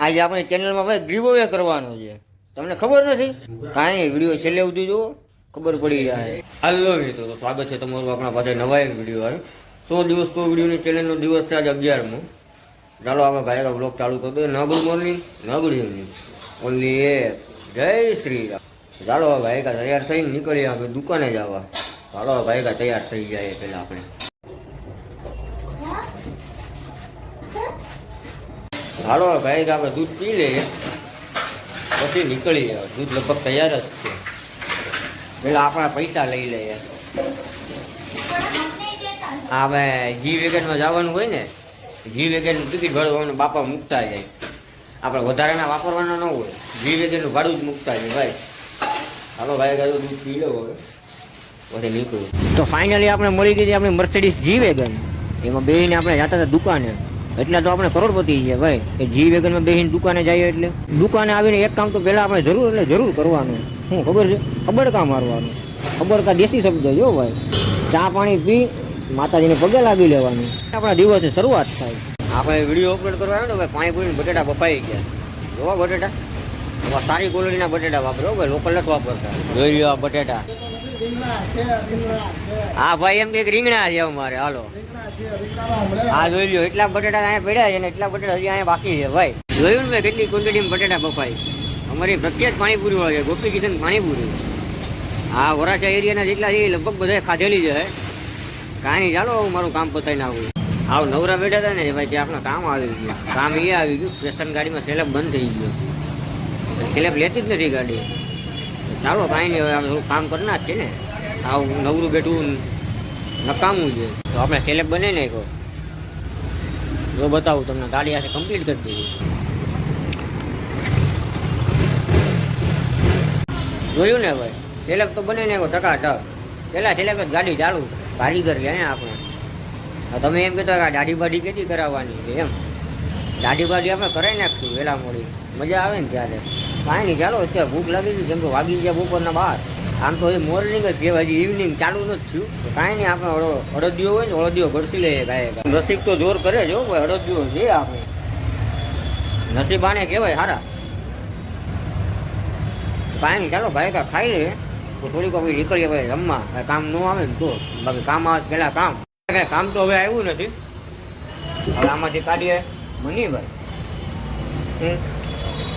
આજે આપણી ચેનલમાં ભાઈ ગીવઅવે કરવાનો છે, તમને ખબર નથી? કાંઈ નહીં, વિડીયો છેલ્લે સુધી જુઓ, ખબર પડી જાય. હાલો મિત્રો, તો સ્વાગત છે તમારું આપણા પાસે નવા એક વિડીયો આવે. 100 દિવસ તો વિડીયોની ચેનલનો દિવસ છે આજે 11મો. ચાલો આપણે ભાઈ બ્લોગ ચાલુ કરી દઈએ. ન ગુડ મોર્નિંગ, ન ગુડ ઇવનિંગ, ઓનલી એક જય શ્રી રામ. ચાલો ભાઈ તૈયાર થઈને નીકળીએ આપણે દુકાને જવા. ચાલો ભાઈ તૈયાર થઈ જાય પેલા આપણે. હાલો ભાઈ આપણે દૂધ પી લઈએ પછી નીકળીએ. દૂધ લગભગ તૈયાર જ છે. પેલા આપણા પૈસા લઈ લઈએ. હા ભાઈ જી વેગનમાં જવાનું હોય ને, જી વેગન ટિકિટ ભરવાનું બાપા મૂકતા જાય. આપણે વધારાના વાપરવાના ન હોય, જી વેગનનું ભાડું જ મૂકતા જાય ભાઈ. હાલો ભાઈ દૂધ પી લો હવે પછી નીકળ્યું. તો ફાઇનલી આપણે મળી ગઈ આપણી મર્સિડીઝ જી વેગન. એમાં બેસીને આપણે જતા હતા દુકાને. એટલે તો આપણે કરોડપતિ છીએ ભાઈ કે જી વેગનમાં બેસીને દુકાને જઈએ. એટલે દુકાને આવીને એક કામ તો પહેલાં આપણે જરૂર કરવાનું. શું ખબર છે? ખબડકા મારવાનું. ખબડકા દેશી શબ્દ જો ભાઈ. ચા પાણી પી માતાજીને પગે લાગી લેવાનું. આપણા દિવસની શરૂઆત થાય. આપણે વિડીયો અપલોડ કરવા આવ્યો ને ભાઈ, પાણીપુરીને બટેટા બફાઈ ગયા. જોવા બટેટા સારી ક્વોલિટીના બટેટા વાપરો ભાઈ, લોકલ નથી વાપરતા. જોઈ લો આ બટેટા. હા ભાઈ એમ કે રીંગણા છે અમારે. હાલો હા જોઈ લો, એટલા બટેટા અહીંયા પડ્યા છે ને એટલા બટેટા હજી અહીંયા બાકી છે ભાઈ. જોયું ને ભાઈ કેટલી ક્વોન્ટિટીમાં બટેટા બફાઈ. અમારી પ્રખ્યાત પાણીપુરી વાળી છે, ગોપી કિશન પાણીપુરી. હા વરાછા એરિયાના જેટલા છે લગભગ બધા ખાધેલી છે. કાંઈ નહીં, ચાલો મારું કામ પતાવીને આવું. આવ નવરા બેઠા હતા ને ભાઈ, ત્યાં આપણા કામ આવી ગયું. કામ એ આવી ગયું, સ્ટેશન ગાડીમાં સેલેબ બંધ થઈ ગયો. સેલેબ લેતી જ નથી ગાડી. ચાલો કાંઈ નહીં, હવે આપણે કામ કરનાર છે ને. આવું નવરું બેઠું નકામું છે તો આપણે સેલેબ બને નાખ્યો. જો બતાવું તમને, ગાડી આખી કમ્પ્લીટ કરી દીધી. જોયું ને ભાઈ, સેલેબ તો બને નાખ્યો ટકાટક. પેલા સેલેબ જ ગાડી ચાલુ કારીગર લે ને આપણે. તમે એમ કહેતા કે દાઢી બાઢી કેટલી કરાવવાની છે એમ. દાઢી બાઢી આપણે કરાવી નાખશું વહેલા મોડી, મજા આવે ને ત્યારે. કાંઈ નહીં, ચાલો અત્યારે ભૂખ લાગી હતી, જેમ કે વાગી ગયા બપોરના 12. આમ તો એ મોર્નિંગ જ કહેવાય, હજી ઇવનિંગ ચાલુ નથી થયું. કાંઈ નહીં, આપણે અડદિયો હોય ને અડદિયો ઘરસી લઈએ ગાય. નસીબ તો જોર કરે જો ભાઈ, અડદિયો છે આપણે. નસીબાને કહેવાય સારા. કાંઈ નહીં, ચાલો ભાઈ ખાઈ લઈએ તો થોડીક આપણે નીકળીએ ભાઈ રમવા. કામ ન આવે ને તો, બાકી કામ આવે પહેલાં કામ. કામ તો હવે આવ્યું નથી. હવે આમાંથી કાઢીએ મનીભાઈ,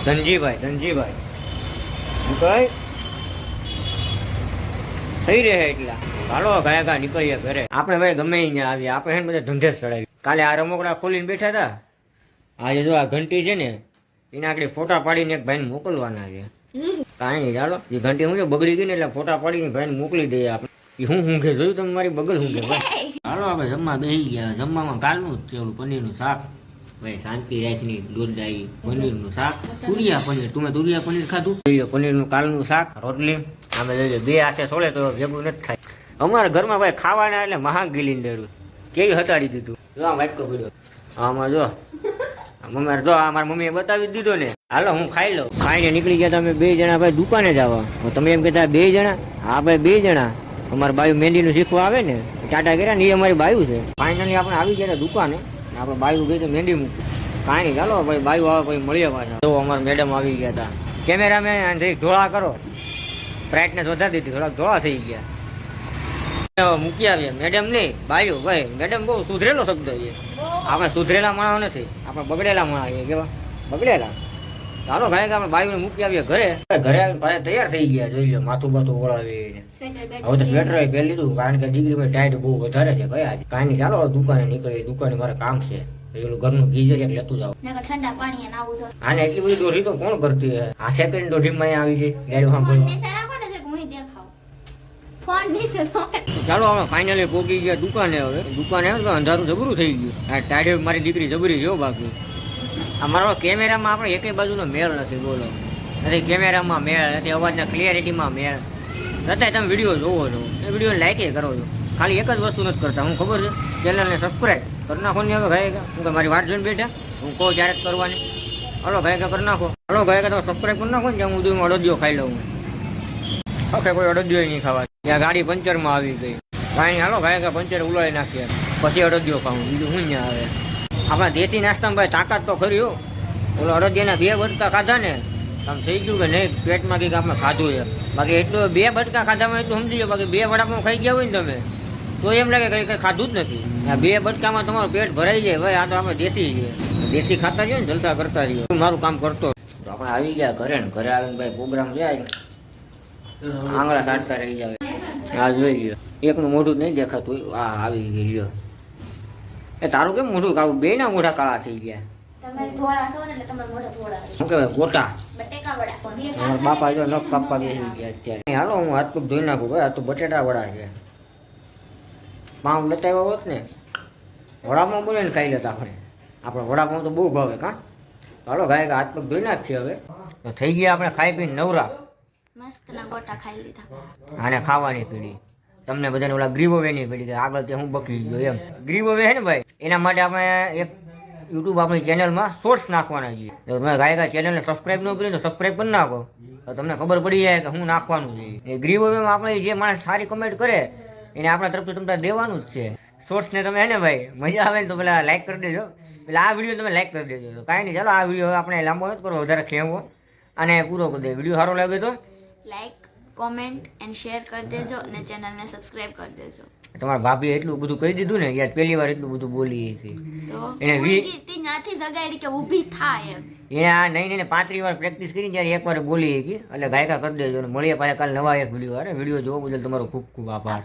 ધનજીભાઈ કઈ થઈ રહે એટલા. હાલો ગયા નીકળીએ ઘરે. આપણે ભાઈ ગમે અહીંયા આવીએ, આપણે છે ને બધા ધંધે જ ચડાવી. કાલે આ રમકડા ખોલીને બેઠા હતા. આજે જો આ ઘંટી છે ને એના આગળ ફોટા પાડીને એક ભાઈને મોકલવાના છે. કાંઈ નહીં, ચાલો એ ઘંટી શું છે બગડી ગઈ ને એટલે ફોટા પાડીને ભાઈને મોકલી દઈએ આપણે. એ હું કે જોયું તમે મારી બગલ શું કે ભાઈ. હાલો આપણે જમવા બેસી ગયા. જમવામાં કાલનું જ છે ઓલું પનીરનું શાક ભાઈ, શાંતિ રાખની દોરડાઈ પનીરનું શાક, તુરિયા પનીર. તમે તુરિયા પનીર ખાધું? પનીરનું કાલનું શાક, રોટલી. અમે જોઈએ બે હાથે સોળે તો ભેગું નથી થાય. અમારા ઘરમાં ભાઈ ખાવાના એટલે મહાંગ ગિલિન્ડર કેવી હટાડી દીધું. જો આમ વાટકો પડ્યો આમાં. જો મમ્મી જો મારા મમ્મીએ બતાવી દીધો ને. હાલો હું ખાઈ લઉં. ખાઈને નીકળી ગયા તમે 2 જણા ભાઈ દુકાને જવા. તમે એમ કહેતા 2 જણા? હા ભાઈ 2 જણા. અમારા બાયું મહેંદીનું શીખવા આવે ને, ચાટા કર્યા ને એ અમારી બાયું છે. ફાઇનલી આપણે આવી ગયા દુકાને. આપણે બાયું ગઈ તો મહેંદી મૂકી. કાંઈ નહીં, ચાલો ભાઈ બાયું આવે પછી મળીએ પાછા. તો અમારા મેડમ આવી ગયા હતા. કેમેરામેન જઈ ધોળા કરો, બ્રાઇટનેસ વધારી દીધી, થોડાક ધોળા થઈ ગયા. મૂકી આવ્યા મેડમ નહીં બાયું ભાઈ. મેડમ બહુ સુધરેલો શબ્દ છે. આપણે સુધરેલા માણસ નથી, આપણે બગડેલા માણસ. કેવા બગડેલા? ચાલો ભાઈ આપણે બાયુને મૂકી આવીએ ઘરે. ઘરે આવીને ભાઈ તૈયાર થઈ ગયા. જોઈ લો માથું બાથું ઓળાવીને. હવે તો સ્વેટર પહેરી લીધું, કારણ કે દીકરી ટાઈટ બહુ વધારે છે ભાઈ આજે. કાંઈ નહીં, ચાલો દુકાને નીકળી. દુકાને મારે કામ છે. પેલું ઘરનું ગીઝર એક લેતું જાવ. ઠંડા પાણી નાવું છે. આને એટલી બધી દોઢી તો કોણ કરતી હે? આ સેકન્ડ દોઢીમાં આવી છે ગાડી સાંભળવા. ચાલો અમે ફાઇનલી પહોંચી ગયા દુકાને. હવે દુકાને અંધારું જબરું થઈ ગયું. આ ટાઢે મારી દીકરી જબરી જો. બાકી અમારો કેમેરામાં આપણે એકેય બાજુનો મેળ નથી. બોલો, નથી કેમેરામાં મેળ, નથી અવાજના ક્લિયરિટીમાં મેળ, છતાંય તમે વિડીયો જોવો છો. એ વિડીયો લાઈક કરો છો. ખાલી એક જ વસ્તુ નથી કરતા. હું ખબર છે? ચેનલને સબસ્ક્રાઈબ કરી નાખો ને. હવે ભાઈ હું કે મારી વાટ જોઈને બેઠા, હું કહું જ્યારે જ કરવાની. હલો ભાઈ કરી નાખો. હલો ભાઈ તમે સબસ્ક્રાઈબ કરી નાખો ને. જ્યાં હું દૂધમાં અડદિયો ખાઈ લઉં. ઓકે કોઈ અડદિયો નહીં ખાવા. ત્યાં ગાડી પંચરમાં આવી ગઈ. કાંઈ હાલો ભાઈ પંચર ઉલાડી નાખીએ પછી અડદિયો ખાવું. બીજું શું ત્યાં આવે? આપણા દેશી નાસ્તામાં ભાઈ તાકાત તો ખરી હો. ઓલો અડદિયાના 2 બટકા ખાધા ને આમ થઈ ગયું કે નહીં પેટમાં કંઈક આપણે ખાધું છે. બાકી એટલું 2 બટકા ખાધામાં એટલું સમજી જાઓ. બાકી 2 વડાપાઉં ખાઈ ગયા હોય ને તમે તો એમ લાગે કંઈ ખાધું જ નથી. આ 2 બટકામાં તમારું પેટ ભરાઈ જાય. ભાઈ આ તો આપણે દેશી છે. દેશી ખાતા રહીએ ને જલસા કરતા રહીએ. મારું કામ કરતો તો આપણે આવી ગયા ઘરે ને ઘરે આવીને ભાઈ પ્રોગ્રામ જાય આંગળા સાટતા રહી જાય. આ જોઈ લ્યો એકનું મોઢું જ નહીં દેખાતું. આ આવી ગયું. એ તારું કેમ મોઢું કાળું? 2 ના મોઢા કાળા થઈ ગયા. શું કહેવાય ગોટા તમારા બાપા જો નખ કાપવા બેસી ગયા અત્યારે. હાલો હું હાથ પગ ધોઈ નાખું. ભાઈ આ તો બટેટા વડા છે. પાઉં બતાવ્યા હોત ને વડાપાઉં બોલે ને ખાઈ લેતા આપણે વડાપાઉં તો બહુ ભાવે. કાં હાલો ગાય હાથ પગ ધોઈ નાખીએ. હવે તો થઈ ગયા આપણે ખાઈ પીને નવરા. મસ્તના ગોટા ખાઈ લીધા. આને ખાવાની પીડી તમને બધાને ઓલા ગ્રીવો વે નહીં પડી આગળ તે હું બકી ગયો એમ. ગ્રીવો વે હે ને ભાઈ એના માટે આપણે એક યુટ્યુબ આપણી ચેનલમાં શોર્ટ્સ નાખવાના છીએ. તો તમે ગાયકા ચેનલને સબસ્ક્રાઈબ ન કરી તો સબસ્ક્રાઈબ કરી નાખો તો તમને ખબર પડી જાય કે હું નાખવાનું છે. એ ગ્રીવો વેમાં આપણે જે માણસ સારી કમેન્ટ કરે એને આપણા તરફથી તમને દેવાનું જ છે. શોર્ટ્સને તમે હે ને ભાઈ મજા આવે ને તો પેલા લાઈક કરી દેજો. પેલા આ વિડીયો તમે લાઈક કરી દેજો. તો કાંઈ નહીં ચાલો આ વિડીયો આપણે લાંબો નથી કરવો વધારે ખેવો અને પૂરો કરી દે. વિડીયો સારો લાગે તો લાઈક કોમેન્ટ એન્ડ શેર કરી દેજો અને ચેનલને સબસ્ક્રાઇબ કરી દેજો. તમારા ભાભી એટલું બધું કહી દીધું ને યાર પહેલી વાર એટલું બધું બોલી છે. તો એને તી નાથી જગાડી કે ઊભી થાય એમ. એને આ નહીં 35 વાર પ્રેક્ટિસ કરી ત્યારે એકવાર બોલી હતી એટલે ગાયકા કરી દેજો. મળીએ પાછા કાલ નવા એક વિડીયો. અરે વિડીયો જોવા બદલ તમારો ખૂબ ખૂબ આભાર.